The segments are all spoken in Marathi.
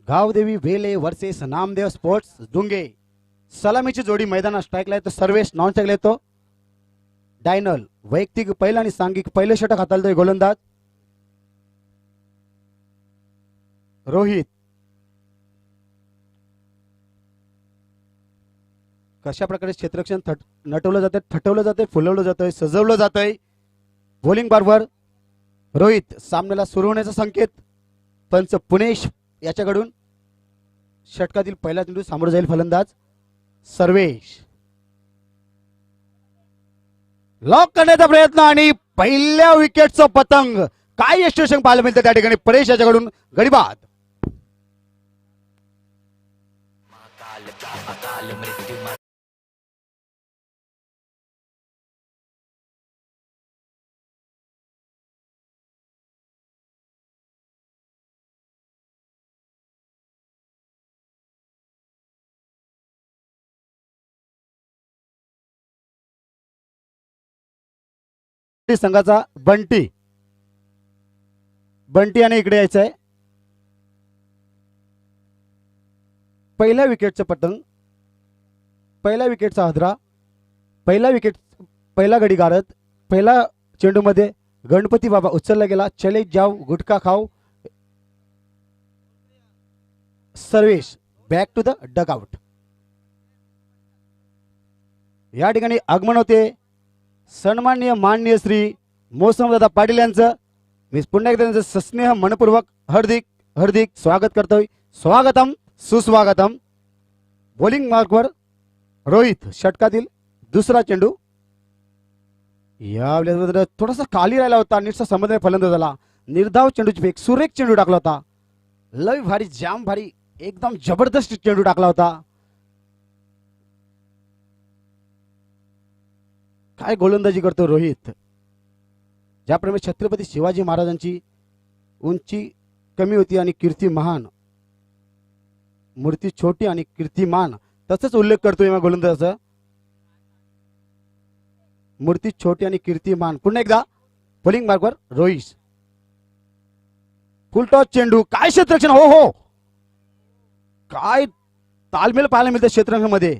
गावदेवी वेले वर्सेस नामदेव स्पोर्ट्स डुंगे. सलामीची जोडी मैदानात स्ट्राईकला येतो. सर्वेश नॉन स्ट्राईकला येतो. डायनल वैयक्तिक पहिला आणि सांघिक पहिले षटक हाताळतोय गोलंदाज रोहित. कशा प्रकारे क्षेत्ररक्षण नटवलं जातं, थटवलं जातंय, फुलवलं जातंय, सजवलं जातंय. बॉलिंग बरोबर रोहित. सामन्याला सुरू होण्याचा संकेत. पंच पुणेश याच्याकडून षटकातील पहिला चेंडू सामोरं जाईल फलंदाज सर्वेश. लॉक करण्याचा प्रयत्न आणि पहिल्या विकेटचं पतंग. काय यशस्वी पाहायला मिळतं त्या ठिकाणी परेश याच्याकडून. गडीबाद. संघाचा बंटी. बंटी आणि इकडे यायचं आहे. पहिल्या विकेटचं पतंग, पहिल्या विकेटचा हादरा, पहिला विकेट, पहिला गडी गारद, पहिला चेंडू मध्ये गणपती बाबा उचलला गेला. चले जाव गुटखा खाऊ. Sarvesh back to the dugout. या ठिकाणी आगमन होते सन्माननीय माननीय श्री मोसमदादा पाटील यांचं. मी पुन्हा एकदा त्यांचं सस्नेह मनपूर्वक हार्दिक हार्दिक स्वागत करतोय. स्वागतम सुस्वागतम. बॉलिंग मार्कवर रोहित. षटकातील दुसरा चेंडू. या थोडासा खाली राहिला होता. नीटचा संबंध फलंदाजाला निर्धाव चेंडूची फेक. सुरेख चेंडू टाकला होता. लय भारी, जाम भारी, एकदम जबरदस्त चेंडू टाकला होता. काय गोलंदाजी करतो रोहित. ज्याप्रमाणे छत्रपती शिवाजी महाराजांची उंची कमी होती आणि कीर्ती महान, मूर्ती छोटी आणि कीर्तिमान, तसंच उल्लेख करतोय या गोलंदाजाचा. मूर्ती छोटी आणि कीर्तिमान. पुन्हा एकदा बॉलिंग मार्कवर रोहित. फुल टॉस चेंडू. काय क्षेत्ररक्षण. हो हो, काय तालमेल पाहायला मिळतं क्षेत्ररक्षणामध्ये.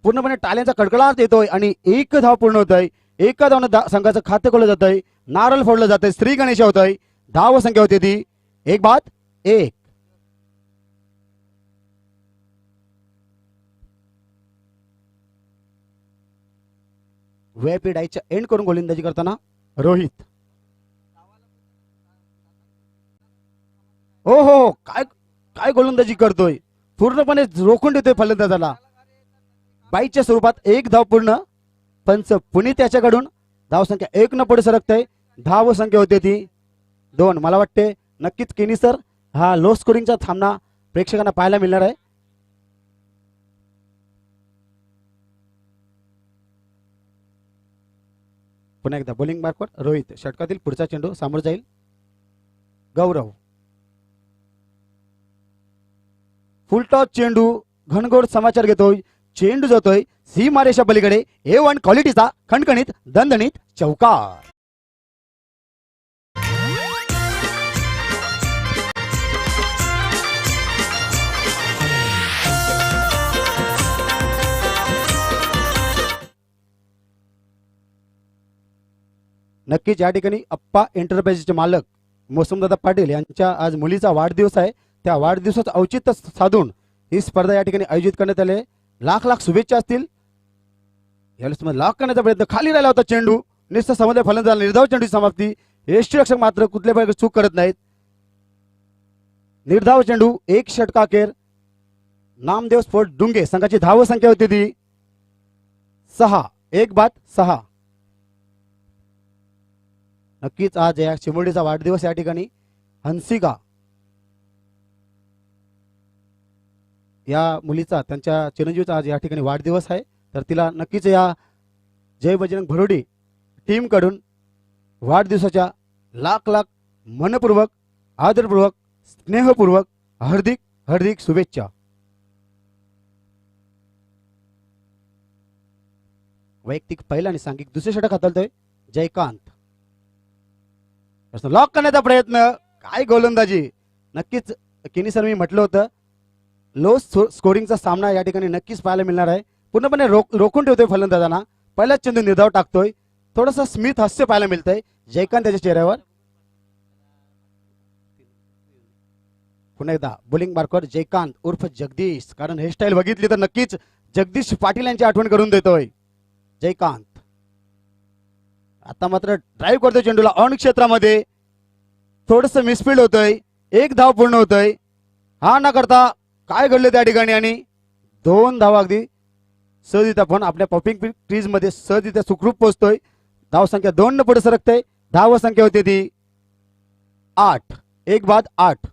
पूर्णपणे टाळ्यांचा कडकडाट येतोय आणि एक धाव पूर्ण होत आहे. एका धावनं संघाचं खातं खोललं जात आहे. नारळ फोडलं जात आहे. श्री गणेश होत आहे. धाव संख्या होती ती 1-1. व्हीआयपी डायच्या एंड करून गोलंदाजी करताना रोहित. हो हो, काय काय गोलंदाजी करतोय. पूर्णपणे रोखून देतोय फलंदाजाला. बाईच्या स्वरूपात एक धाव पूर्ण. पंच पुणे त्याच्याकडून धावसंख्या 1 न पुढे सरकते. धाव संख्या होते ती 2. मला वाटते नक्कीच केनी सर हा लो स्कोरिंगचा सामना प्रेक्षकांना पाहायला मिळणार आहे. पुन्हा एकदा बॉलिंग मार्कवर रोहित. षटकातील पुढचा चेंडू सामोर जाईल गौरव. फुलटॉस चेंडू. घनघोर समाचार घेतोय. चेंडू जातोय सीमारेषा पलीकडे. A1 क्वालिटीचा खणखणीत दणदणीत चौकार. नक्कीच या ठिकाणी अप्पा एंटरप्राइजेसचे मालक मोसमदादा पाटील यांच्या आज मुलीचा वाढदिवस आहे. त्या वाढदिवसाचं औचित्य साधून ही स्पर्धा या ठिकाणी आयोजित करण्यात आली. लाख लाख शुभेच्छा असतील. यावेळेस लॉक करण्याचा प्रयत्न. खाली राहिला होता चेंडू. निश्चित समोर फलंदाज. निर्धाव चेंडूची समाप्ती. यष्टीरक्षक मात्र कुठल्या प्रकारे चूक करत नाहीत. निर्धाव चेंडू. एक षटकाखेर नामदेव स्पोर्ट डुंगे संघाची धाव संख्या होती ती 6. 1-6. नक्कीच आज या चिमुरडीचा वाढदिवस. या ठिकाणी हंसिका या मुलीचा, त्यांच्या चिरंजीवीचा आज या ठिकाणी वाढदिवस आहे. तर तिला नक्कीच या जय बजरंग भरोडी टीम कडून वाढदिवसाच्या लाख लाख मनपूर्वक, आदरपूर्वक, स्नेहपूर्वक हार्दिक हार्दिक शुभेच्छा. वैयक्तिक पहिला आणि सांघिक दुसरे षटक हाताळतोय जयकांत. लॉक करण्याचा प्रयत्न. काय गोलंदाजी. नक्कीच केनी सर मी म्हटलं होतं लो स्कोरिंगचा सामना या ठिकाणी नक्कीच पाहायला मिळणार आहे. पूर्णपणे रोखून ठेवतोय फलंदाजांना. पहिलाच चेंडू निर्धाव टाकतोय. थोडंसं स्मिथ हास्य पाहायला मिळतंय जयकांत त्याच्या चेहऱ्यावर. पुन्हा एकदा बॉलिंग मार्कवर जयकांत उर्फ जगदीश, कारण हेअरस्टाईल बघितली तर नक्कीच जगदीश पाटील यांची आठवण करून देतोय जयकांत. आता मात्र ड्राईव्ह करतोय चेंडूला ऑन क्षेत्रामध्ये. थोडंसं मिसफील्ड होतंय. एक धाव पूर्ण होतोय. हा न करता काय घडलं त्या ठिकाणी आणि 2 धावा अगदी सहजरित्या पण आपल्या पॉपिंग क्रीज मध्ये सहजरित्या सुखरूप पोहोचतोय. धाव संख्या 2 न पुढे सरकते. धाव संख्या होती ती 8. 1 बाद 8.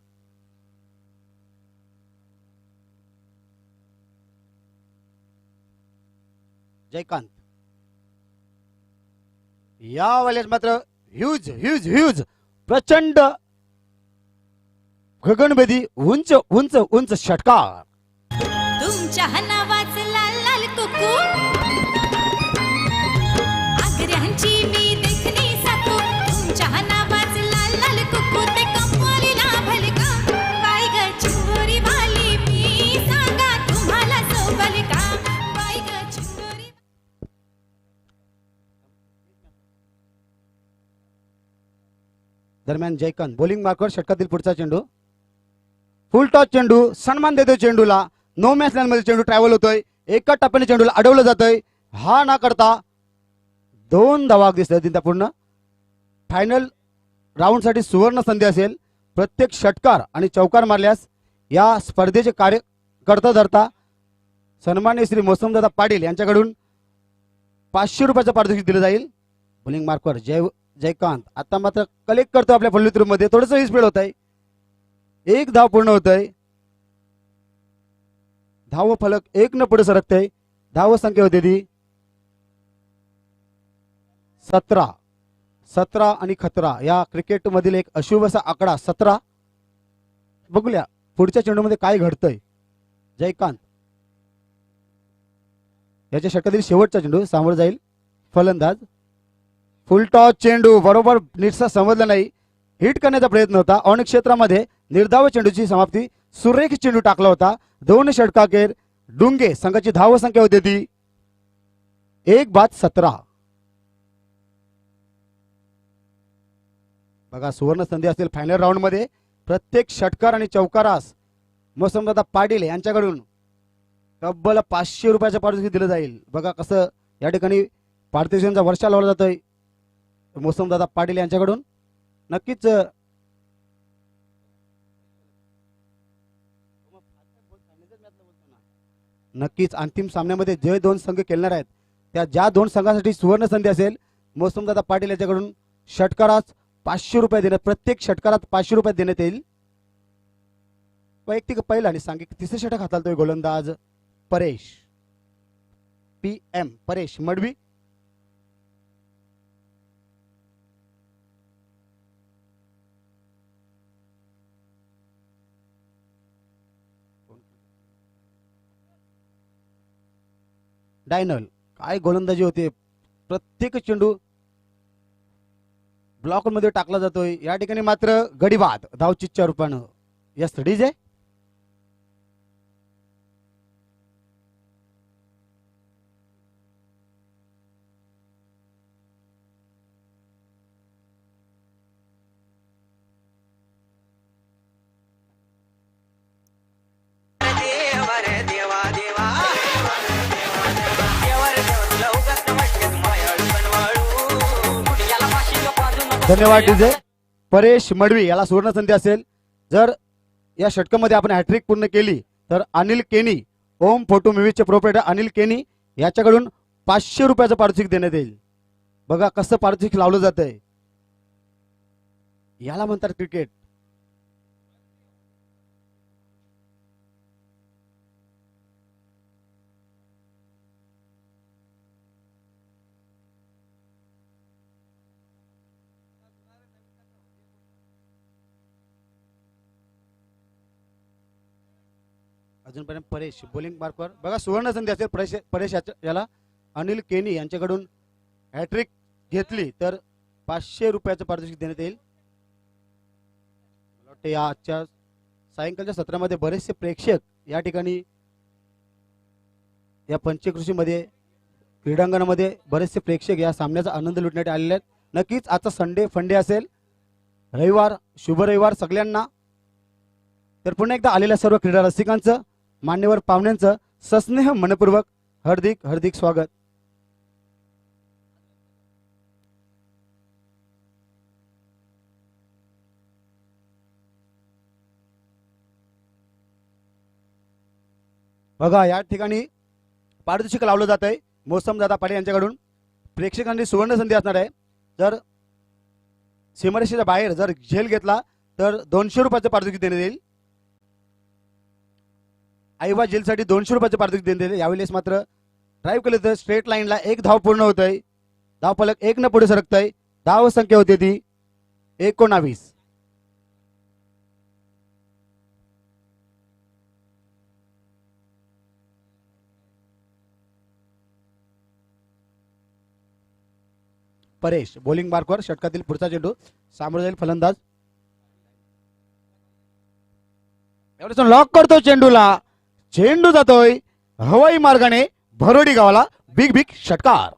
जयकांत या वेळेस मात्र ह्यूज ह्यूज ह्यूज प्रचंड गगनभेदी उंच उंच उंच षटकार. तुमच्या नावाचं लाल लाल कुकू आग्र्यांची मी देखणी साकू. तुमच्या नावाचं लाल लाल कुकू ते कमवालीला भलका. बाय ग चिंबोरी वाली मी सांगा तुम्हाला सोबल का. बाय ग चिंबोरी. दरम्यान जयकांत बॉलिंग मार्कवर षटकातील पुढचा चेंडू. फुल टॉस चेंडू सन्मान देतोय चेंडूला. नो मॅच लाईन मध्ये चेंडू ट्रॅव्हल होतोय. एका टप्प्याने चेंडूला अडवलं जातंय. हा ना करता 2 धावा दिसतात पूर्ण. फायनल राऊंड साठी सुवर्ण संधी असेल. प्रत्येक षटकार आणि चौकार मारल्यास या स्पर्धेचे कार्य करता धरता सन्मान्य श्री मोसमदादा पाटील यांच्याकडून 500 रुपयाचं पारितोषिक दिलं जाईल. बॉलिंग मार्कवर जयकांत आता मात्र कलेक्ट करतो आपल्या फलवित्र मध्ये. थोडंसं स्पीड होत आहे. 1 धाव पूर्ण होत आहे. धाव फलक 1 न पुढे सरकते. धाव संख्या होती ती 17. 17 आणि खतरा या क्रिकेट मधील एक अशुभ असा आकडा 17. बघूया पुढच्या चेंडूमध्ये काय घडतंय. जयकांत याच्या षटकातील शेवटचा चेंडू सामोर जाईल फलंदाज. फुल टॉस चेंडू बरोबर नीटसा समजला नाही. हिट करण्याचा प्रयत्न होता. ऑन क्षेत्रामध्ये निर्धाव चेंडूची समाप्ती. सुरेख चेंडू टाकला होता. 2 षटकाखेर डुंगे संघाची धाव संख्या होती ती 1 बाद 17. बघा सुवर्ण संधी असतील फायनल राऊंड मध्ये. प्रत्येक षटकार आणि चौकारास मोसमदादा पाटील यांच्याकडून तब्बल 500 रुपयाचं पारितोषिक दिलं जाईल. बघा कसं या ठिकाणी पारितोषिकांचा वर्षा लावला जातोय मोसमदादा पाटील यांच्याकडून. नक्कीच नक्कीच अंतिम सामन्यामध्ये जे 2 संघ खेळणार आहेत त्या ज्या 2 संघांसाठी सुवर्ण संधी असेल मोसमदादा पाटील यांच्याकडून षटकारास 500 रुपये देण्यात. प्रत्येक षटकारात 500 रुपये देण्यात येईल. वैयक्तिक पहिला आणि सांघिक तिसरे षटक हाताळतोय गोलंदाज परेश PM परेश मडवी. डायनल काय गोलंदाजी होते. प्रत्येक चेंडू ब्लॉक मध्ये टाकला जातोय. या ठिकाणी मात्र गडीबाद धावचीच्या रूपानं या स्टडीज आहे. धन्यवाद डीजे. परेश मडवी याला सुवर्ण संधी असेल. जर या षटकामध्ये आपण हॅट्रिक पूर्ण केली तर अनिल केनी ओम फोटो मूवीजचे प्रोप्रायटर अनिल केनी याच्याकडून 500 रुपयाचं पारितोषिक देण्यात येईल. बघा कसं पारितोषिक लावलं जातंय. याला म्हणतात क्रिकेट. अजूनपर्यंत परेश बॉलिंग मार्कवर बघा सुवर्ण संधी असेल. परेश याला अनिल केनी यांच्याकडून हॅट्रिक घेतली तर 500 रुपयाचं पारितोषिक देण्यात येईल. मला वाटतं या आजच्या सायंकाळच्या सत्रामध्ये बरेचसे प्रेक्षक या ठिकाणी या पंचकृषीमध्ये क्रीडांगणामध्ये बरेचसे प्रेक्षक या सामन्याचा आनंद लुटण्यासाठी आलेले आहेत. नक्कीच आजचा संडे फंडे असेल, रविवार, शुभ रविवार सगळ्यांना. तर पुन्हा एकदा आलेल्या सर्व क्रीडा रसिकांचं, मान्यवर पाहुण्यांचं सस्नेह मनपूर्वक हार्दिक हार्दिक स्वागत. बघा या ठिकाणी पारितोषिक लावलं जात आहे मोसमदादा पाटील यांच्याकडून. प्रेक्षकांनी सुवर्ण संधी असणार आहे. जर सीमारेषेच्या बाहेर जर झेल घेतला तर 200 रुपयाचे पारितोषिक देण्यात येईल. आईवा जेलसाठी 200 रुपयाचे पारितोषिक देण्यात येईल. यावेळेस मात्र ड्राईव्ह केलं तर स्ट्रेट लाईनला एक धाव पूर्ण होत आहे. धाव फलक 1 न पुढे सरकत आहे. धाव संख्या होती ती 19. परेश बॉलिंग मार्कवर षटकातील पुढचा चेंडू सामोरं जाईल फलंदाज. एवढं लॉक करतो चेंडूला. चेंडू जातोय हवाई मार्गाने भरोडी गावाला. बिग बिग षटकार.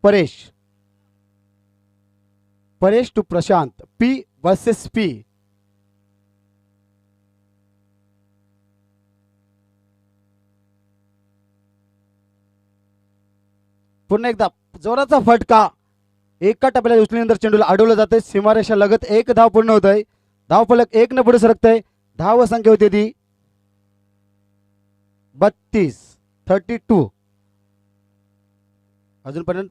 Paresh Paresh to Prashant. P versus P. पुन्हा एकदा जोराचा फटका. एका टप्प्याला उचलल्यानंतर चेंडूला अडवलं जाते. सीमारेषा लगत एक धाव पूर्ण होत आहे. धाव फलक 1 न पुढे सरकत आहे. धाव संख्या होती ती 32. अजूनपर्यंत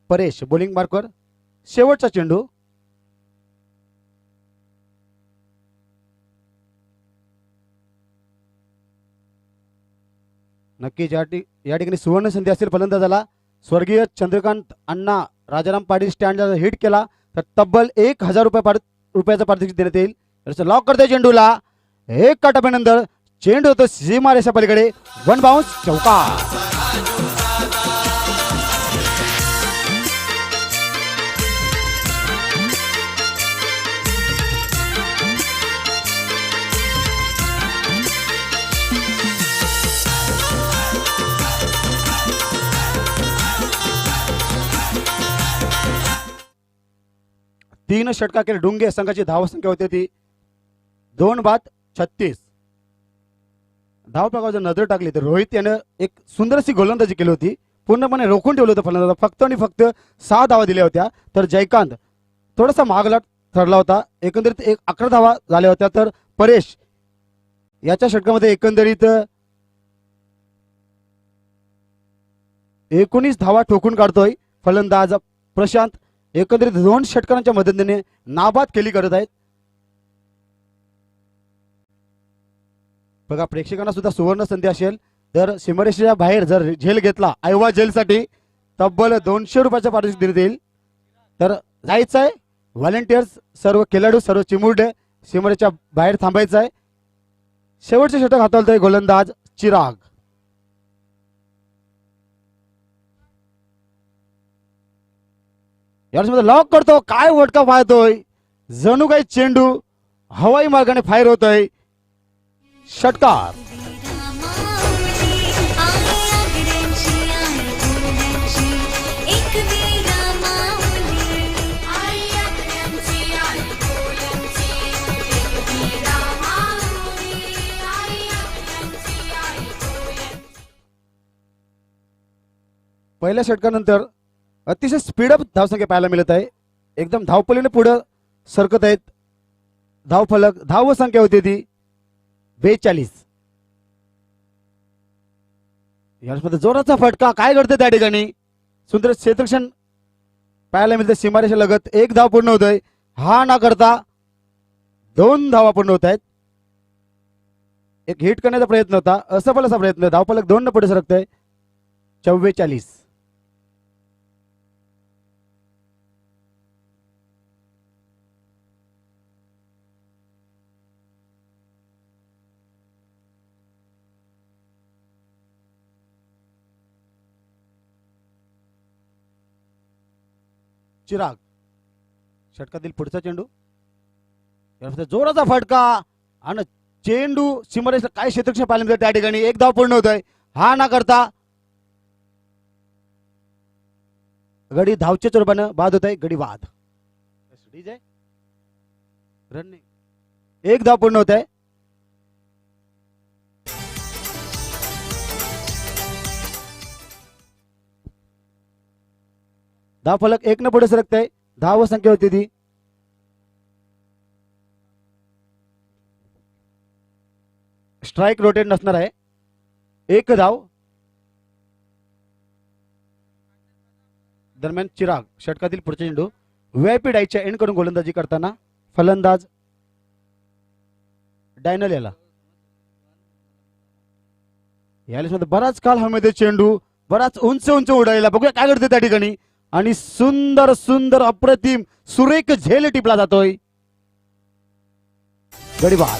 परेश बॉलिंग मार्कवर. शेवटचा चेंडू. नक्कीच या ठिकाणी सुवर्ण संधी असेल फलंदाजाला. स्वर्गीय चंद्रकांत अण्णा राजाराम पाटील स्टँडला हिट केला तर तब्बल 1000 रुपयाचा पारितोषिक देण्यात येईल. लॉक करते चेंडूला. एक टप्प्यानंतर चेंडू होतो सीमारेषा पलीकडे. 1 बाउन्स चौकार. 3 षटका केले. डुंगे संघाची धाव संख्या होती ती 2-36. धाव प्रकारावर नजर टाकली तर रोहित यानं एक सुंदरशी गोलंदाजी केली होती. पूर्णपणे रोखून ठेवलं होतं फलंदाज. फक्त आणि फक्त 6 धावा दिल्या होत्या. तर जयकांत थोडासा मागला ठरला होता. एकंदरीत 11 धावा झाल्या होत्या. तर परेश याच्या षटकामध्ये एकंदरीत 19 धावा ठोकून काढतोय फलंदाज प्रशांत. एकंदरीत 2 षटकारांच्या मदतीने नाबाद केली करत आहेत. बघा प्रेक्षकांना सुद्धा सुवर्ण संधी असेल. तर सीमारेषेच्या बाहेर जर झेल घेतला आयवा जेलसाठी तब्बल 200 रुपयाचा पारितोषिक देण्यात येईल. तर जायचं आहे व्हॉलेंटियर्स, सर्व खेळाडू, सर्व चिमुरडे सीमारेषेच्या बाहेर थांबायचं आहे. शेवटचे षटक हाताळतोय गोलंदाज चिराग. यामध्ये लॉक करतो. काय वटका पाहतोय. जणू काही चेंडू हवाई मार्गाने फायर होतोय. षटकार. पहिल्या षटकानंतर अतिशय स्पीडअप धावसंख्या पाहायला मिळत आहे. एकदम धावपलीने पुढे सरकत आहेत. धावफलक धाव संख्या होती ती 42. यामध्ये जोराचा फटका. काय घडतं त्या ठिकाणी? सुंदर क्षेत्ररक्षण पाहायला मिळते सीमारेषा लगत. एक धाव पूर्ण होत आहे. हा ना करता 2 धावा पूर्ण होत आहेत. एक हिट करण्याचा प्रयत्न होता, असफल असा प्रयत्न. धावफलक 2 न पुढे सरकतंय. 44. चिराग षटकातील पुढचा चेंडू. यामध्ये जोराचा फटका आणि चेंडू सीमारेषेला काय क्षेत्ररक्षण पाहिलं मिळतं त्या ठिकाणी. एक धाव पूर्ण होत आहे. हा ना करता गडी धावच्या स्वरूपानं बाद होत आहे. गडी बाद. रन एक धाव पूर्ण होत आहे. धाव फलक 1 न पुढे सरकतंय. धाव संख्या होती ती. स्ट्राइक रोटेट नसणार आहे. 1 धाव. दरम्यान चिराग षटकातील पुढचा चेंडू व्हीआयपी डायच्या एंड करून गोलंदाजी करताना फलंदाज डायनल याला बराच काळ हवेमध्ये चेंडू बराच उंच उंच उडालेला. बघूया काय घडते त्या ठिकाणी. आणि सुंदर सुंदर अप्रतिम सुरेख झेल टिपला जातोय. गडी बाद.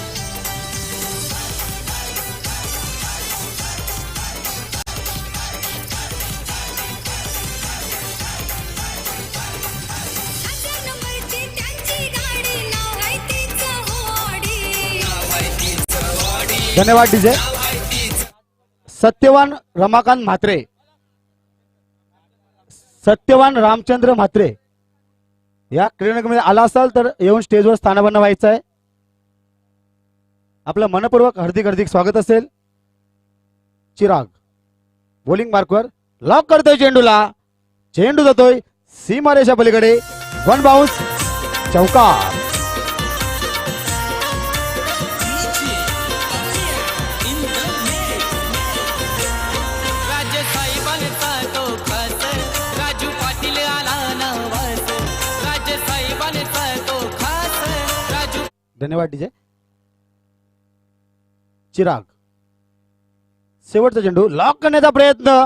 धन्यवाद डीजे. सत्यवान रमाकांत म्हात्रे, सत्यवान रामचंद्र म्हात्रे या क्रीडनकामध्ये आला असाल तर येऊन स्टेजवर स्थानापन्न व्हायचं आहे. आपलं मनपूर्वक हार्दिक हार्दिक स्वागत असेल. चिराग बॉलिंग मार्कवर लॉक करतोय चेंडूला. चेंडू जातोय सीमारेषा पलीकडे. 1 बाउन्स. चौकार. धन्यवाद डीजे. चिराग शेवटचा चेंडू लॉक करण्याचा प्रयत्न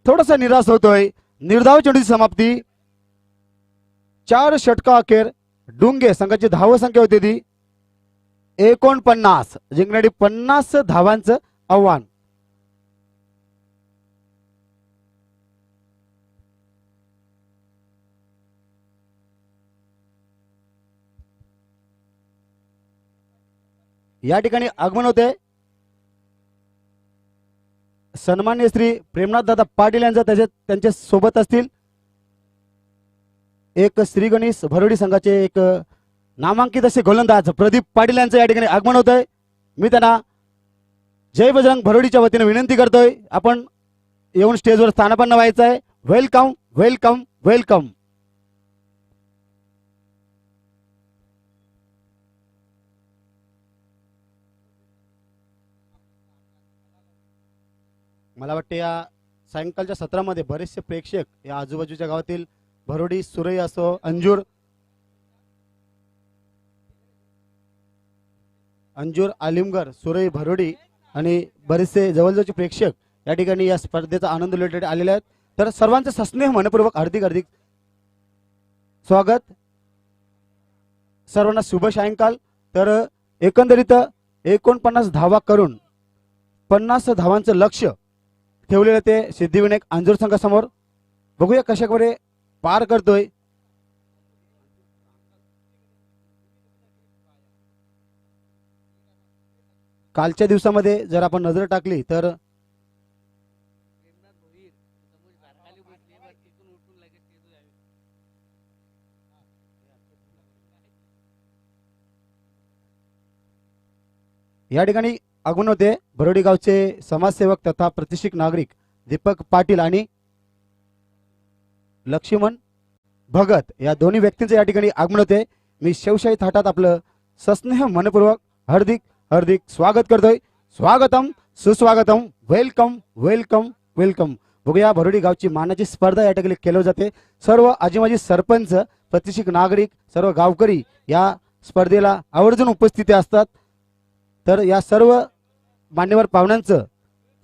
थोडासा निराश होतोय. निर्धाव चेंडूची समाप्ती. 4 षटका अखेर डुंगे संघाची धाव संख्या होती ती 49. जिंकण्यासाठी 50 धावांचं आव्हान. या ठिकाणी आगमन होते सन्मान्य श्री प्रेमनाथ दादा पाटील यांचा. त्यांच्या सोबत असतील एक श्री गणेश भरोडी संघाचे एक नामांकित असे गोलंदाज प्रदीप पाटील यांचं या ठिकाणी आगमन होत आहे. मी त्यांना जय बजरंग भरोडीच्या वतीने विनंती करतोय आपण येऊन स्टेजवर स्थानापन्न व्हायचं आहे. Welcome welcome welcome. मला वाटते या सायंकाळच्या सत्रामध्ये बरेचसे प्रेक्षक या आजूबाजूच्या गावातील भरोडी सुरई असो अंजूर आलिमगर सुरई भरोडी आणि बरेचसे जवळजवळचे प्रेक्षक या ठिकाणी या स्पर्धेचा आनंद लुटत आलेले आहेत. तर सर्वांचे सस्नेह मनपूर्वक हार्दिक हार्दिक स्वागत. सर्वांना शुभ सायंकाळ. तर एकंदरीत 49 धावा करून 50 धावांचं लक्ष्य ठेवलेलं ते सिद्धिविनायक अंजूर संघासमोर. बघूया कशाकडे पार करतोय. कालच्या दिवसामध्ये जर आपण नजर टाकली तर या ठिकाणी आगमन होते बरोडी गावचे समाजसेवक तथा प्रतिष्ठित नागरिक दीपक पाटील आणि लक्ष्मण भगत या दोन्ही व्यक्तींचे या ठिकाणी आगमन होते. मी शिवशाही थाटात आपलं सस्नेह मनपूर्वक हार्दिक हार्दिक स्वागत करतोय. स्वागतम सुस्वागतम, वेलकम वेलकम वेलकम. बघूया बरोडी गावची मानाची स्पर्धा या ठिकाणी केली जाते. सर्व आजीमाजी सरपंच, प्रतिष्ठित नागरिक, सर्व गावकरी या स्पर्धेला आवर्जून उपस्थिती असतात. तर या सर्व मान्यवर पाहुण्यांचं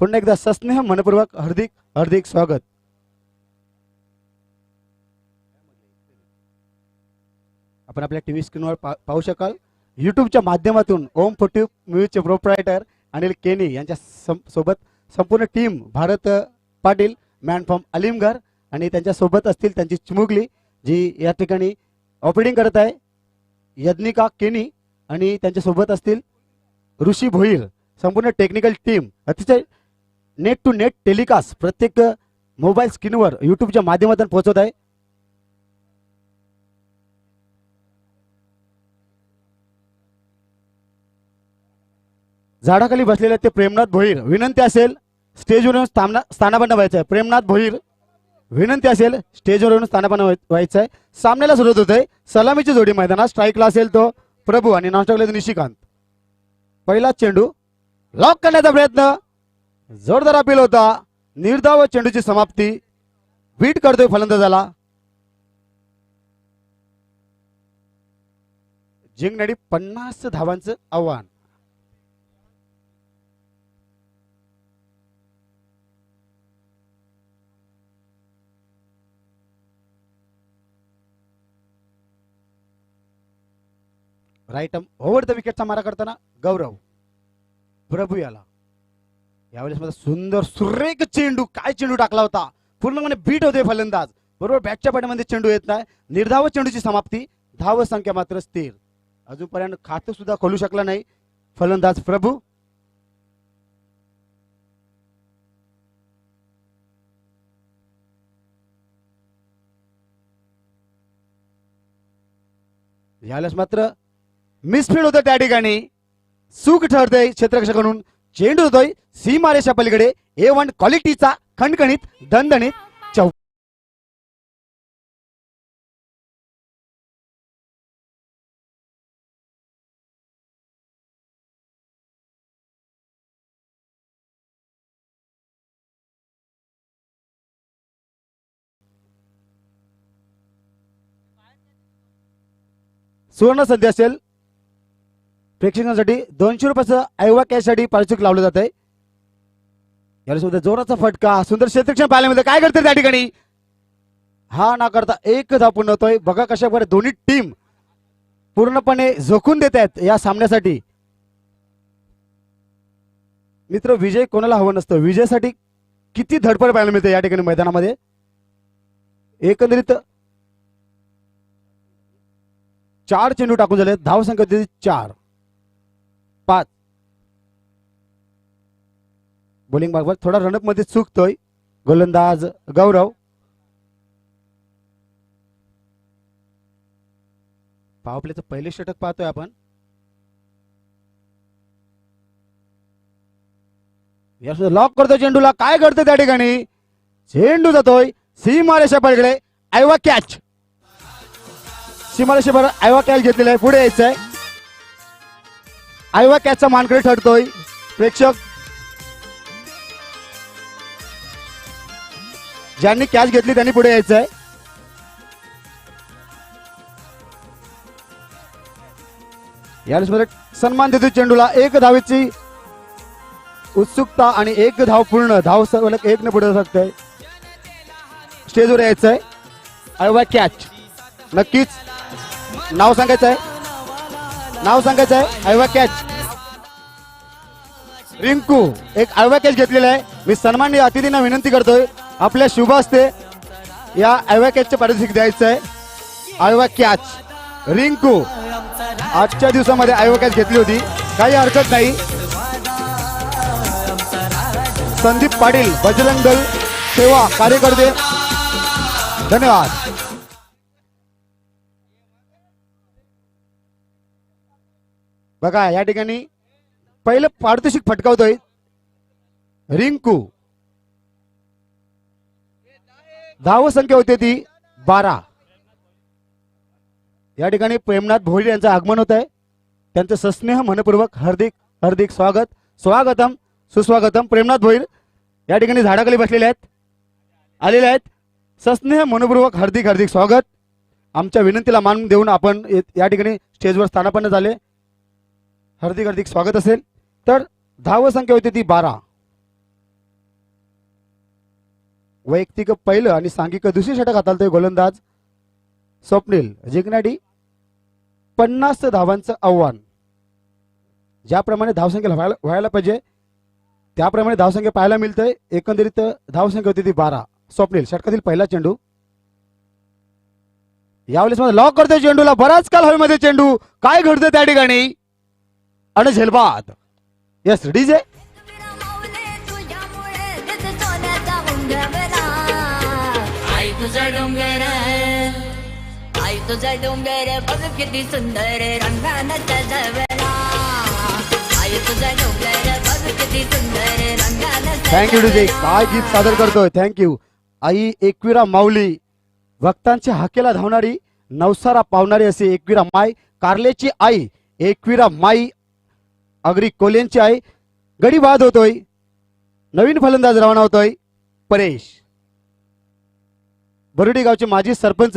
पुन्हा एकदा सस्नेह मनपूर्वक हार्दिक हार्दिक स्वागत. आपण आपल्या टीव्ही स्क्रीनवर पाहू शकाल. युट्यूबच्या माध्यमातून ओम फोर्टिव म्यूजचे प्रोप्रायटर अनिल केनी यांच्या सोबत संपूर्ण team, Bharat Patil man from अलिमगड आणि त्यांच्या सोबत असतील त्यांची चिमुकली जी या ठिकाणी ऑपरेटिंग करत आहे, यज्ञिका केनी, आणि त्यांच्या सोबत असतील ऋषी भोईर. संपूर्ण टेक्निकल टीम अतिशय नेट टू नेट टेलिकास्ट प्रत्येक मोबाईल स्क्रीनवर युट्यूबच्या माध्यमातून पोहोचवत आहे. झाडाखाली बसलेले ते प्रेमनाथ भोईर, विनंती असेल स्टेजवरून स्थानापन्न व्हायचं आहे. प्रेमनाथ भोईर, विनंती असेल स्टेजवरून स्थानापन्न व्हायचं आहे. सामन्याला सुरुवात होते. सलामीची जोडी मैदानात. स्ट्राईकला असेल तो प्रभू आणि नॉनस्ट्राईकला निशिकांत. पहिला चेंडू लॉक करण्याचा प्रयत्न, जोरदार अपील होता. निर्धाव चेंडूची समाप्ती. बीट करतोय फलंदाजाला. जिंकणारी 50 धावांचं आव्हान. राईट ओव्हर द विकेटचा मारा करताना गौरव प्रभू याला. यावेळेस मला सुंदर सुरेख चेंडू, काय चेंडू टाकला होता. पूर्णपणे बीट होते फलंदाज. बरोबर बॅटच्या पाठीमध्ये चेंडू येत नाही. निर्धाव चेंडूची समाप्ती. धाव संख्या मात्र स्थिर. अजूनपर्यंत खातं सुद्धा खोलू शकला नाही फलंदाज प्रभू. यावेळेस मात्र मिसफील्ड होतं त्या ठिकाणी. चूक ठरते क्षेत्ररक्षकाकडून. चेंडू होतोय सीमारेषा पलीकडे. A1 क्वालिटीचा खणखणीत दणदणीत चौक. सुवर्ण संधी असेल प्रेक्षकांसाठी. 200 रुपयाचं ऐवा कॅशसाठी पारितोषिक लावलं जात आहे. याला जोराचा फटका. सुंदर क्षेत्ररक्षण पाहायला मिळतं. काय करते त्या ठिकाणी. हा ना करता एक धाव पूर्ण होतोय. बघा कशा प्रकारे दोन्ही टीम पूर्णपणे झोकून देत आहेत या सामन्यासाठी. मित्र, विजय कोणाला हवं नसतं. विजयासाठी किती धडपड पाहायला मिळते या ठिकाणी मैदानामध्ये. एकंदरीत 4 चेंडू टाकून झाले. धाव संख्या होती 4. 5 बॉलिंग भागावर थोडा रनअप मध्ये चुकतोय गोलंदाज गौरव. पॉवर प्लेचं पहिले षटक पाहतोय आपण. लॉक करतोय चेंडूला. काय करतोय त्या ठिकाणी. चेंडू जातोय सीमारेषा पलीकडे. ऐवा कॅच. सीमारेषेवर ऐवा कॅच घेतलेला आहे. पुढे यायचंय. ऐवा कॅचचा मानकरी ठरतोय. प्रेक्षक ज्यांनी कॅच घेतली त्यांनी पुढे यायचंय. यावेळेस सन्मान देतोय चेंडूला. 1 धावेची उत्सुकता आणि 1 धाव पूर्ण. धाव सलग 1 ने पुढे जाऊ शकते. स्टेजवर यायचंय. ऐवा कॅच. नक्कीच नाव सांगायचं आहे. नाव सांगायचं आहे. ऐवा कॅच. रिंकू एक ऐवा कॅच घेतलेला आहे. मी सन्माननीय अतिथींना विनंती करतोय आपल्या शुभ हस्ते या ऐवा कॅचचे पारितोषिक द्यायचं आहे. ऐवा कॅच रिंकू आजच्या दिवसामध्ये ऐवा कॅच घेतली होती. काही हरकत नाही. संदीप पाटील बजरंग दल सेवा कार्यकर्ते धन्यवाद. बघा या ठिकाणी पहिलं पारितोषिक फटकावतोय रिंकू. धाव संख्या होती ती 12. या ठिकाणी प्रेमनाथ भोईर यांचं आगमन होत आहे. त्यांचं सस्नेह मनपूर्वक हार्दिक हार्दिक स्वागत. स्वागतम सुस्वागतम. प्रेमनाथ भोईर या ठिकाणी झाडाखाली बसलेले आहेत, आलेले आहेत. सस्नेह मनपूर्वक हार्दिक हार्दिक स्वागत. आमच्या विनंतीला मान देऊन आपण या ठिकाणी स्टेजवर स्थानापन्न झाले. हार्दिक हार्दिक स्वागत असेल. तर धाव संख्या होती ती 12. वैयक्तिक पहिलं आणि सांघिक दुसरी षटक हाताळतोय गोलंदाज स्वप्नील जिंकण्यासाठी 50 धावांचं आव्हान. ज्याप्रमाणे धावसंख्या व्हायला पाहिजे त्याप्रमाणे धावसंख्या पाहायला मिळतंय. एकंदरीत धावसंख्या होती ती 12. स्वप्नील षटकातील पहिला चेंडू यावेळेस मध्ये लॉक करतोय चेंडूला. बराच काल हवेमध्ये चेंडू. काय घडतं त्या ठिकाणी आणि झेलबाद. यस डीजे आई तुझा डोंगर, आई तुझा डोंगर बघ किती सुंदर रंगानं सजवला. आई तुझा डोंगर बघ किती सुंदर रंगानं थँक्यू डीजे. काय गीत सादर करतोय. थँक्यू. आई एकविरा माऊली भक्तांची हाकेला धावणारी नवसारा पावणारी अशी एकविरा माई, कारलेची आई एकविरा माई, अगरी कोल्यांची आई. गडी बाद होतोय. नवीन फलंदाज रवाना होतोय परेश. बरुडी गावचे माजी सरपंच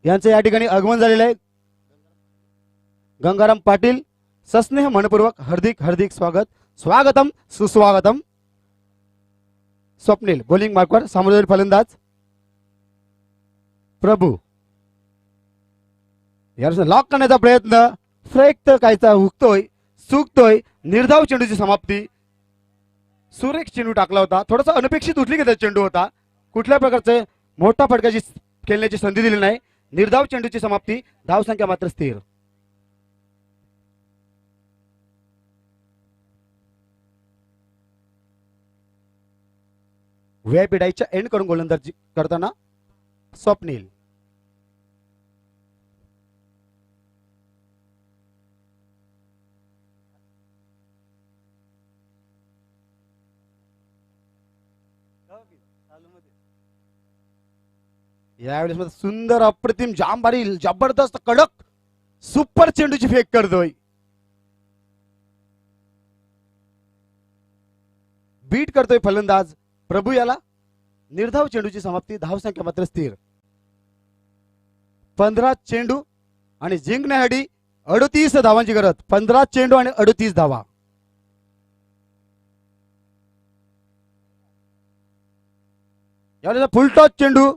यांचं या ठिकाणी आगमन झालेलं आहे. गंगाराम पाटील सस्नेह मनपूर्वक हार्दिक हार्दिक स्वागत. स्वागतम सुस्वागतम. स्वप्नील बॉलिंग मार्कवर सामोरील फलंदाज प्रभू. याला लॉक करण्याचा प्रयत्न फ्रेक कायचा हुकतोय चुकतोय. निर्धाव चेंडूची समाप्ती. सुरेख चेंडू टाकला होता. थोडासा अनपेक्षित उठली गेला चेंडू होता. कुठल्या प्रकारचे मोठा फटकाची खेळण्याची संधी दिली नाही. निर्धाव चेंडूची समाप्ती. धावसंख्या मात्र स्थिर. व्हीआयपी डाईच्या एंड करून गोलंदाज करताना स्वप्नील. यावेळेस मध्ये सुंदर अप्रतिम जांबारी जबरदस्त कडक सुपर चेंडूची फेक करतोय. बीट करतोय फलंदाज प्रभू याला. निर्धाव चेंडूची समाप्ती. धावसंख्या मात्र स्थिर. 15 चेंडू आणि जिंकण्यासाठी 38 धावांची गरज. 15 चेंडू आणि 38 धावा. यावेळेस फुलटॉस चेंडू.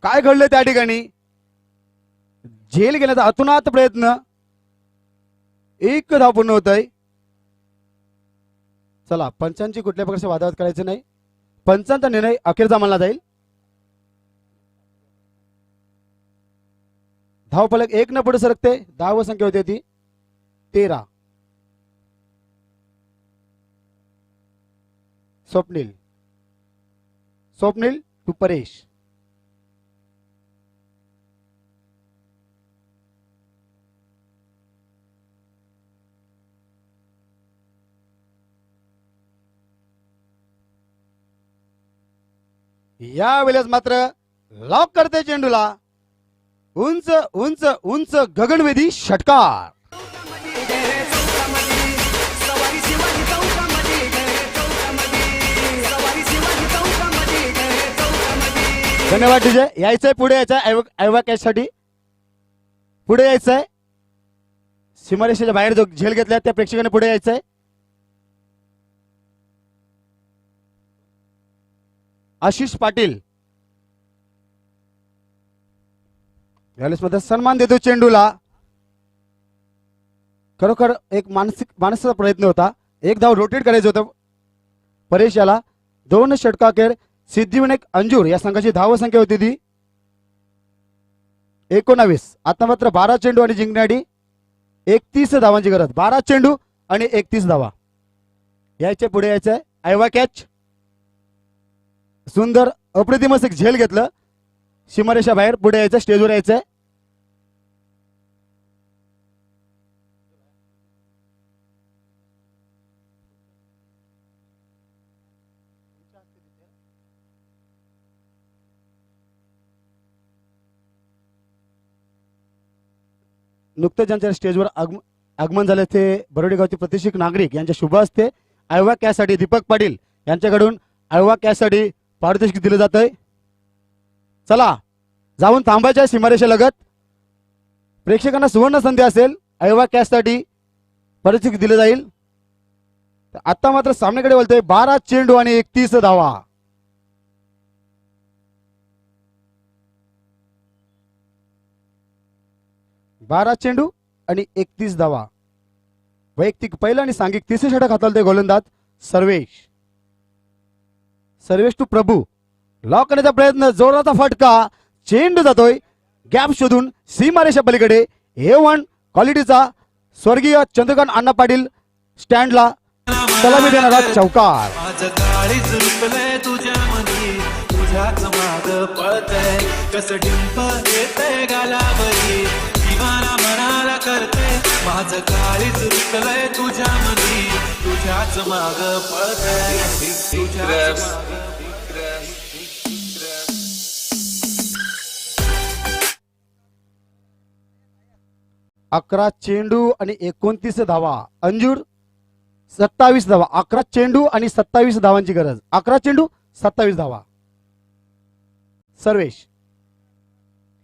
काय घडलं त्या ठिकाणी. झेल घेण्याचा अतुनात प्रयत्न. एक धाव पूर्ण होत आहे. चला पंचांची कुठल्या प्रकारचे वादावाद करायचे नाही. पंचांचा निर्णय अखेरचा मानला जाईल. धावफलक 1 न पुढे सरकते. धाव संख्या होती ती 13. स्वप्नील स्वप्नील टू परेश. या वेळेस मात्र लॉक करते चेंडूला. उंच उंच उंच गगनवेधी षटकार. धन्यवाद डीजे. यायचंय पुढे यायचंय ऐवा कॅच साठी पुढे यायचंय. सीमारेषेच्या बाहेर जो झेल घेतलाय त्या प्रेक्षकाने पुढे यायचंय. आशिष पाटील यावेळेस मध्ये सन्मान देतो चेंडूला. खरोखर एक मानसिक प्रयत्न होता. एक धाव रोटेट करायचं होतं परेश याला. 2 षटकाखेर सिद्धिविनायक अंजूर या संघाची धाव संख्या होती ती 19. आता मात्र 12 चेंडू आणि जिंकण्यासाठी 31 धावांची गरज. 12 चेंडू आणि 31 धावा. यायचे पुढे यायचंय. ऐवा कॅच. सुंदर अप्रतिम असं एक झेल घेतलं. सीमारेषा बाहेर पुढे यायचं, स्टेजवर यायचंय. नुकतेच ज्यांच्या स्टेजवर आगमन झाले ते बरोडी गावचे प्रतिष्ठित नागरिक यांच्या शुभ हस्ते आयवा कॅसाठी दीपक पाटील यांच्याकडून आयवा कॅसाठी पारितोषिक दिलं जात आहे. चला जाऊन थांबायच्या सीमारेषा लगत. प्रेक्षकांना सुवर्ण संधी असेल, आयवा कॅसाठी पारितोषिक दिलं जाईल. आता मात्र सामन्याकडे बोलतोय. 12 चेंडू आणि 31 धावा. बारा चेंडू आणि 31 धावा. वैयक्तिक पहिला आणि सांघिक तिसरे षटक हाताळते गोलंदाज सर्वेश. सर्वेश टू प्रभू. लॉक करण्याचा प्रयत्न, जोराचा फटका, चेंडू जातोय गॅप शोधून सीमारेषा पलीकडे. A1 क्वालिटीचा स्वर्गीय चंद्रकांत अण्णा पाटील स्टँडला सलामी देणारा चौकार. माझं काळीच रुपलंय तुझ्या मनी, तुझ्याच माग पळतय, कसं डिंप येतय गालावरी, दिवाना मनाला करते. माझं काळीच रुपलंय तुझ्या मनी, तुझ्याच माग पळतय, तुझ्याच माग. 11 चेंडू आणि 29 धावा. अंजूर 27 धावा. 11 चेंडू आणि 27 धावांची गरज. 11 चेंडू 27 धावा. सर्वेश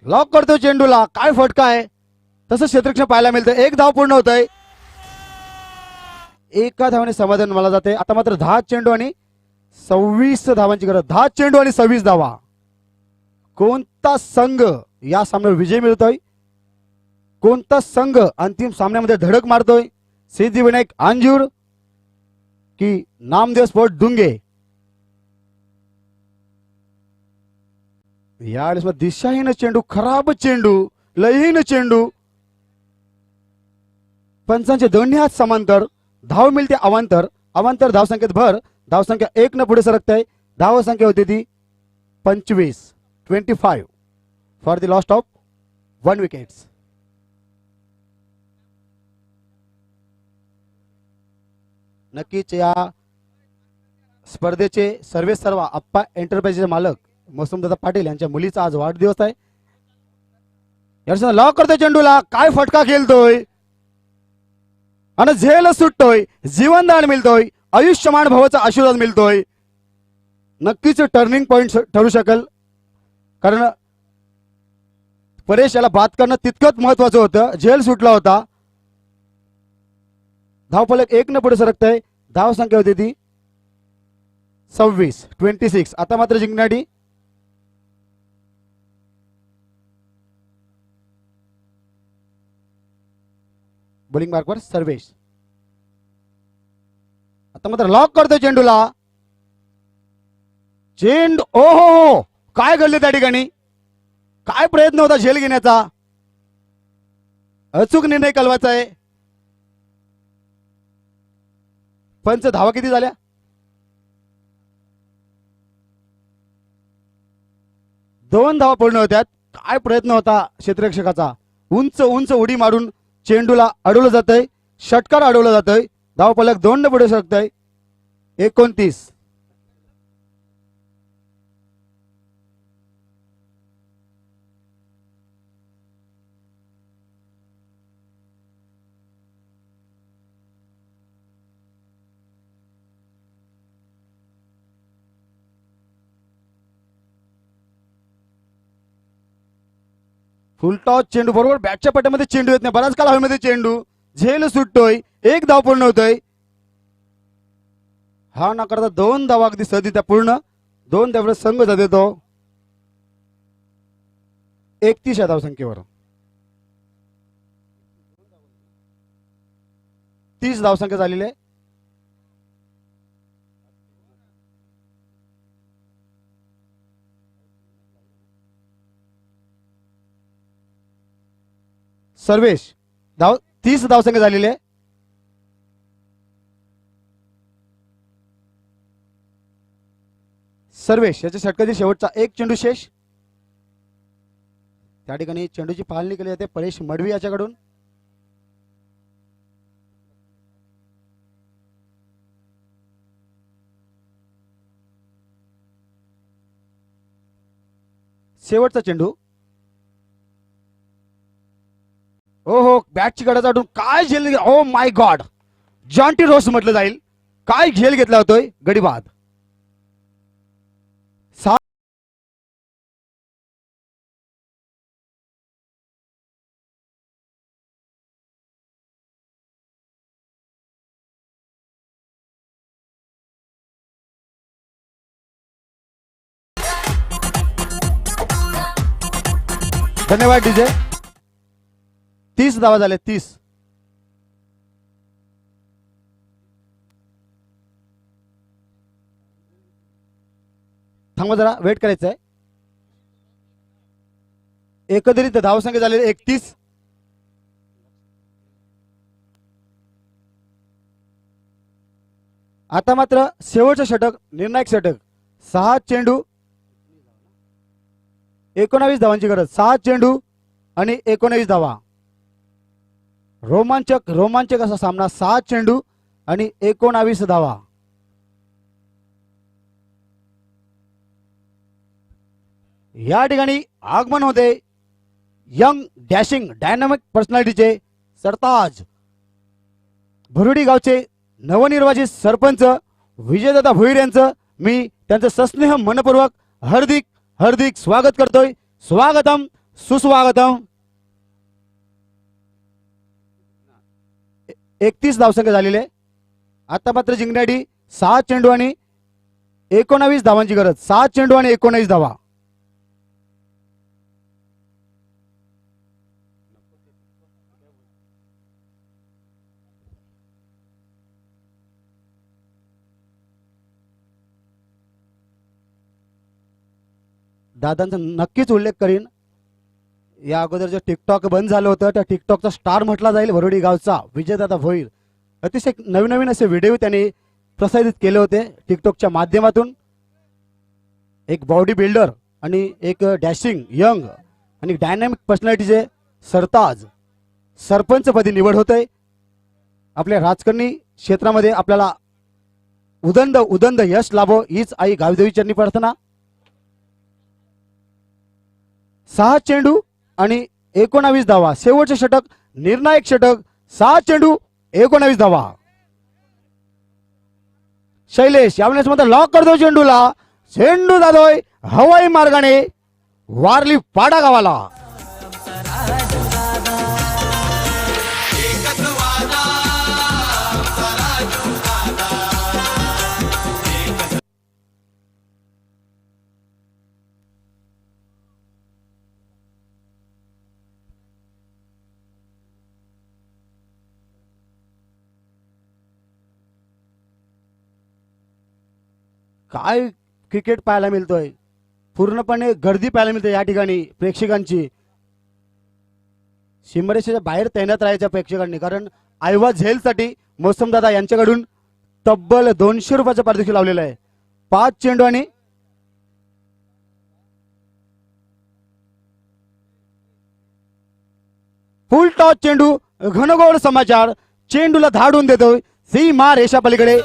लॉक करतो चेंडूला. काय फटका आहे, तसं क्षेत्ररक्षण पाहायला मिळतं. एक धाव पूर्ण होत आहे. एका धावाने समाधान मला जाते. आता मात्र 10 चेंडू आणि 26 धावांची गरज. 10 चेंडू आणि 26 धावा. कोणता संघ या सामन्यावर विजय मिळतोय, कोणता संघ अंतिम सामन्यामध्ये धडक मारतोय, सिद्धिविनायक अंजूर की नामदेव स्पोर्ट डुंगे. यावेळेस दिशाहीन चेंडू, खराब चेंडू, लयहीन चेंडू. पंचांचे दोन्ही हात समांतर. धाव मिळते अवांतर. अवांतर धावसंख्येत भर. धावसंख्या 1 न पुढे सरकत आहे. धावसंख्या होती ती 25 for the lost of 1 wickets. नक्कीच या स्पर्धेचे सर्वे सर्वा अप्पा एंटरप्राइजेसचे मालक मौसमदादा पाटील यांच्या मुलीचा आज वाढदिवस आहे. याचा लॉक करतोय चेंडूला. काय फटका खेळतोय आणि झेल सुटतोय. जीवनदान मिळतोय. आयुष्यमान भवाचा आशीर्वाद मिळतोय. नक्कीच टर्निंग पॉइंट ठरू शकेल, कारण परेश याला बाद करणं तितकंच महत्वाचं होतं. झेल सुटला होता. धावफलक 1 न पुढे सरकतंय. धाव संख्या होती ती 26. आता मात्र जिंकण्यासाठी बॉलिंग मार्कवर सर्वेश. आता मात्र लॉक करतोय चेंडूला. चेंडू ओहो, काय घडले त्या ठिकाणी. काय प्रयत्न होता झेल घेण्याचा. अचूक निर्णय कळवायचा आहे. पंच धावा किती झाल्या. 2 धावा पूर्ण होत्यात. काय प्रयत्न होता क्षेत्ररक्षकाचा. उंच उंच उडी मारून चेंडूला अडवलं जातंय. षटकार अडवलं जातंय. धावफलक 2 न पुढे सरकतंय. 29. फुलटॉस चेंडू बरोबर बॅटच्या पट्ट्यामध्ये चेंडू येत नाही. बराच काळ हवेमध्ये चेंडू. झेल सुटतोय. 1 धाव पूर्ण होतोय. हा न करता 2 धावा अगदी सहजरित्या पूर्ण. 2 धाव संघ देतो 31 या धावसंख्येवर. 30 धावसंख्या झालेली आहे. सर्वेश 30 धावसंख्या झालेली आहे. सर्वेश याच्या षटकातील शेवटचा एक चेंडू शेष. त्या ठिकाणी चेंडूची पाहणी केली जाते परेश मडवी याच्याकडून. शेवटचा चेंडू. हो हो बॅटची गडा चाटून काय झेल. ओ माय गॉड, जॉन्टी रोस म्हटलं जाईल. काय झेल घेतला होतोय गडी बाद. धन्यवाद डीजे. 30 धावा झाले 30. थांबा जरा वेट करायचं आहे. एकंदरीत धावसंख्या झालेली 31. आता मात्र शेवटचं षटक, निर्णायक षटक. 6 चेंडू 19 धावांची गरज. 6 चेंडू आणि 19 धावा. रोमांचक रोमांचक असा सामना. 6 चेंडू आणि 19 धावा. या ठिकाणी आगमन होते यंग डॅशिंग डायनामिक पर्सनॅलिटीचे सरताज भरुडी गावचे नवनिर्वाचित सरपंच विजयदादा भोईर यांचं मी त्यांचं सस्नेह मनपूर्वक हार्दिक हार्दिक स्वागत करतोय. स्वागतम सुस्वागतम. 31 धावसंख्या झालेले. आता मात्र जिंकण्यासाठी 6 चेंडू आणि 19 धावांची गरज. 6 चेंडू आणि 19 धावा. दादांचा नक्कीच उल्लेख करीन. या अगोदर जे टिकटॉक बंद झालं होतं त्या टिकटॉकचा स्टार म्हटला जाईल भरुडी गावचा विजयदादा भोईर. अतिशय नवीन नवीन असे व्हिडिओ त्यांनी प्रसारित केले होते टिकटॉकच्या माध्यमातून. एक बॉडी बिल्डर आणि एक डॅशिंग यंग आणि डायनामिक पर्सनॅलिटीचे सरताज सरपंचपदी निवड होते. आपल्या राजकारणी क्षेत्रामध्ये आपल्याला उदंड उदंड यश लाभो हीच आई गावदेवी चरणी प्रार्थना. 6 चेंडू आणि 19 धावा. शेवटचे षटक, निर्णायक षटक. 6 चेंडू 19 धावा. शैलेश यावेळेस मात्र लॉक करतो चेंडूला. चेंडू जातोय हवाई मार्गाने वारली पाडा गावाला. काय क्रिकेट पाहायला मिळतोय. पूर्णपणे गर्दी पाहायला मिळते या ठिकाणी प्रेक्षकांची. सीमारेषेच्या बाहेर तैनात राहायच्या प्रेक्षकांनी, कारण आयवा झेलसाठी मोसमदादा यांच्याकडून तब्बल 200 रुपयाचं पारितोषिक लावलेलं आहे. 5 चेंडू आणि फुल टॉस चेंडू. घनघोर समाचार. चेंडूला धाडून देतोय सीमा रेषा पलीकडे.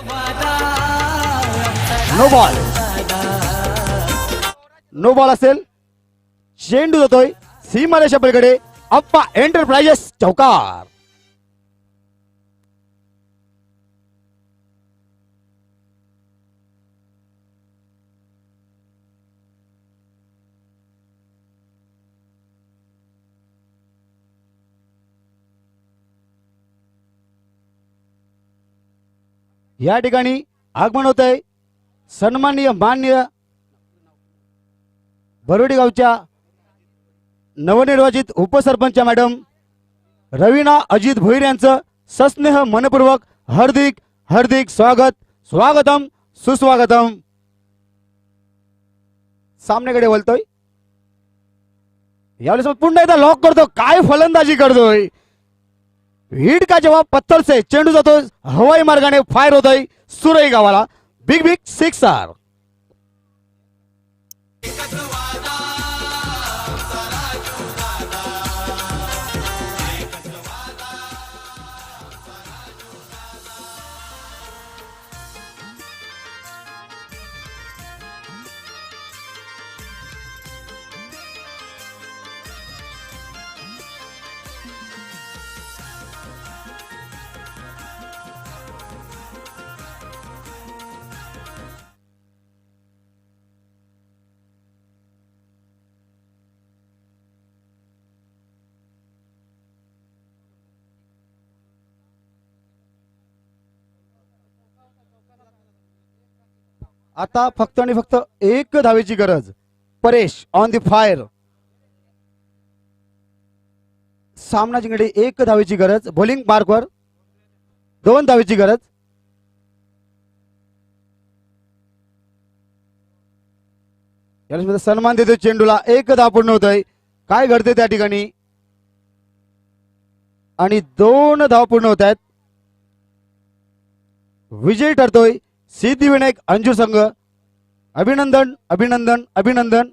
No ball. नो बॉल असेल. चेंडू जातोय सीमारेषा पलीकडे. अप्पा एंटरप्राइजेस चौकार. या ठिकाणी आगमन होत आहे सन्माननीय माननीय भरुडी गावच्या नवनिर्वाचित उपसरपंच मॅडम रवीना अजित भोईर यांचं सस्नेह मनपूर्वक हार्दिक हार्दिक स्वागत. स्वागतम सुस्वागतम. सामन्याकडे वळतोय. यावेळेस पुन्हा एकदा लॉक करतो. काय फलंदाजी करतोय. हिट का जवाब पत्थर से. चेंडू जातो हवाई मार्गाने फायर होतोय सुरई गावाला. बिग बिग 6 आर. आता फक्त आणि फक्त एक धावेची गरज. Paresh on the fire. सामना जिंकणे एक धावेची गरज. बॉलिंग मार्कवर 2 धावेची गरज. याला सन्मान देतो चेंडूला. 1 धाव पूर्ण होतोय. काय घडते त्या ठिकाणी आणि 2 धाव पूर्ण होत आहेत. विजयी ठरतोय सिद्धिविनायक अंजूर संघ. अभिनंदन अभिनंदन अभिनंदन.